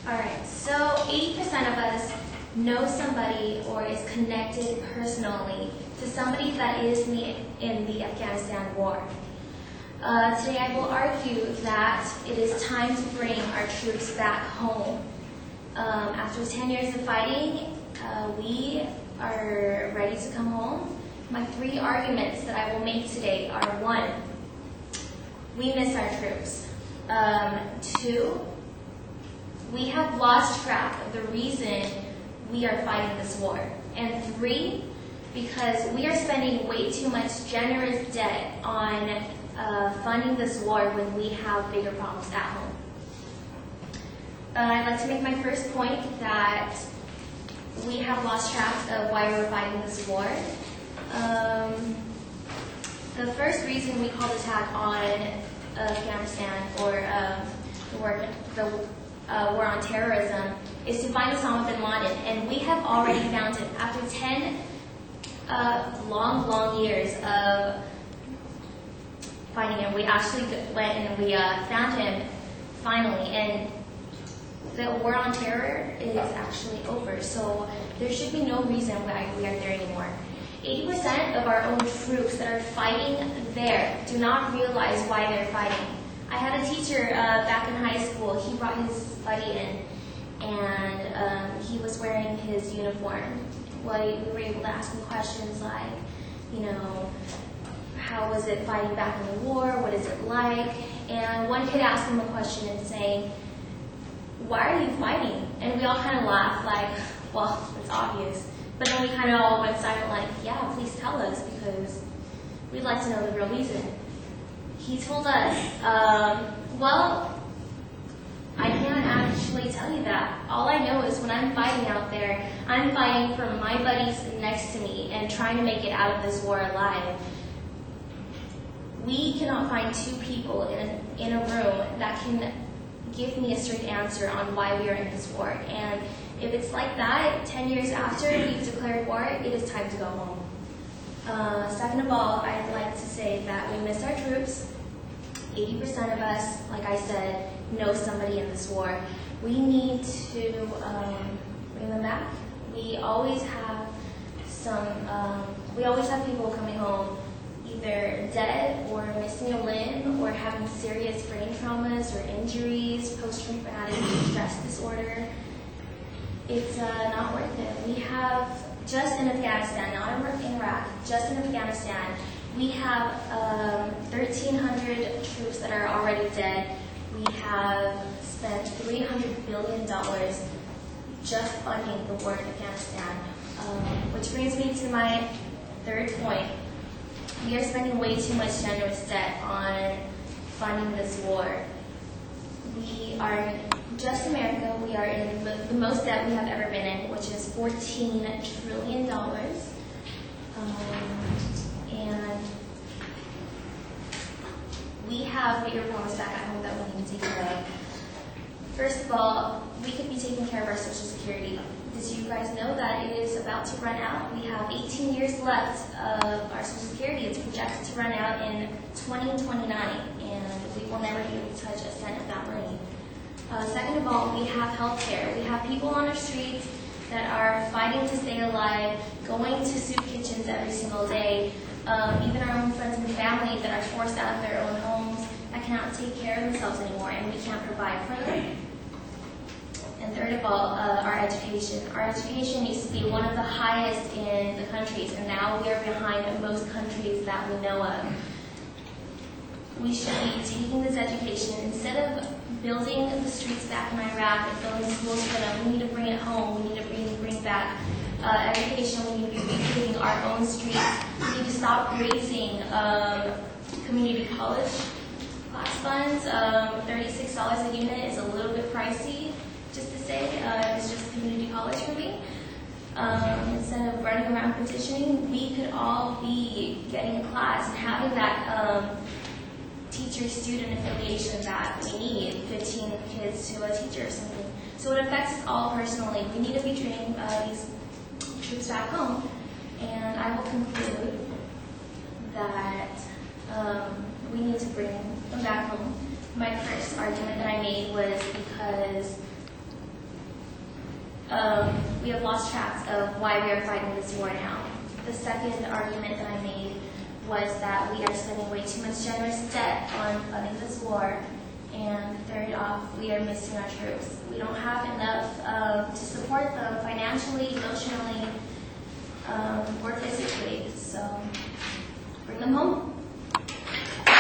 Alright, so 80% of us know somebody or is connected personally to somebody that is in the Afghanistan war. Today I will argue that it is time to bring our troops back home. After 10 years of fighting, we are ready to come home. My three arguments that I will make today are: 1, we miss our troops. 2, we have lost track of the reason we are fighting this war. And 3, because we are spending way too much generous debt on funding this war when we have bigger problems at home. I'd like to make my first point that we have lost track of why we're fighting this war. The first reason we called attack on Afghanistan or the war on terrorism is to find Osama bin Laden, and we have already found him. After 10 long years of finding him, we actually went and we found him finally, and the war on terror is actually over, so there should be no reason why we are there anymore. 80% of our own troops that are fighting there do not realize why they're fighting. I had a teacher back in high school. He brought his buddy in, and he was wearing his uniform. Well, we were able to ask him questions like, how was it fighting back in the war? What is it like? And one kid asked him a question and saying, why are you fighting? And we all kind of laughed like, well, it's obvious. But then we kind of all went silent like, yeah, please tell us, because we'd like to know the real reason. He told us, well, I can't actually tell you that. All I know is when I'm fighting out there, I'm fighting for my buddies next to me and trying to make it out of this war alive. We cannot find 2 people in a room that can give me a straight answer on why we are in this war. And if it's like that, 10 years after we've declared war, it is time to go home. Second of all, I'd like to say that we miss our troops. 80% of us, like I said, know somebody in this war. We need to bring them back. We always have people coming home either dead or missing a limb or having serious brain traumas or injuries, post-traumatic stress disorder. It's not worth it. We have, just in Afghanistan, not in Iraq, just in Afghanistan, we have 1,300 troops that are already dead. We have spent $300 billion just funding the war in Afghanistan. Which brings me to my third point. We are spending way too much generous debt on funding this war. We are, just America, we are in the most debt we have ever been in, which is $14 trillion. And we have bigger problems back at home that we need to take care of. First of all, we could be taking care of our Social Security. Did you guys know that it is about to run out? We have 18 years left of our Social Security. It's projected to run out in 2029, and we will never be able to touch a cent of that money. Second of all, we have health care. We have people on our streets that are fighting to stay alive, going to soup kitchens every single day, even our own friends and family that are forced out of their own homes, that cannot take care of themselves anymore, and we can't provide for them. And third of all, our education. Our education used to be one of the highest in the countries, and now we are behind most countries that we know of. We should be taking this education, instead of building the streets back in Iraq and building schools for them, we need to bring it home. We need to bring back education. We need to be repaving our own streets. We need to stop raising community college class funds. $36 a unit is a little bit pricey, just to say. It's just community college for me. Instead of running around petitioning, we could all be getting a class and having that teacher-student affiliation that we need, 15 kids to a teacher or something. So it affects us all personally. We need to be training these troops back home. And I will conclude that we need to bring them back home. My first argument that I made was because we have lost track of why we are fighting this war now. The second argument that I made was that we are spending way too much generous debt on funding this war. And third off, we are missing our troops. We don't have enough to support them financially, emotionally, or physically. So bring them home.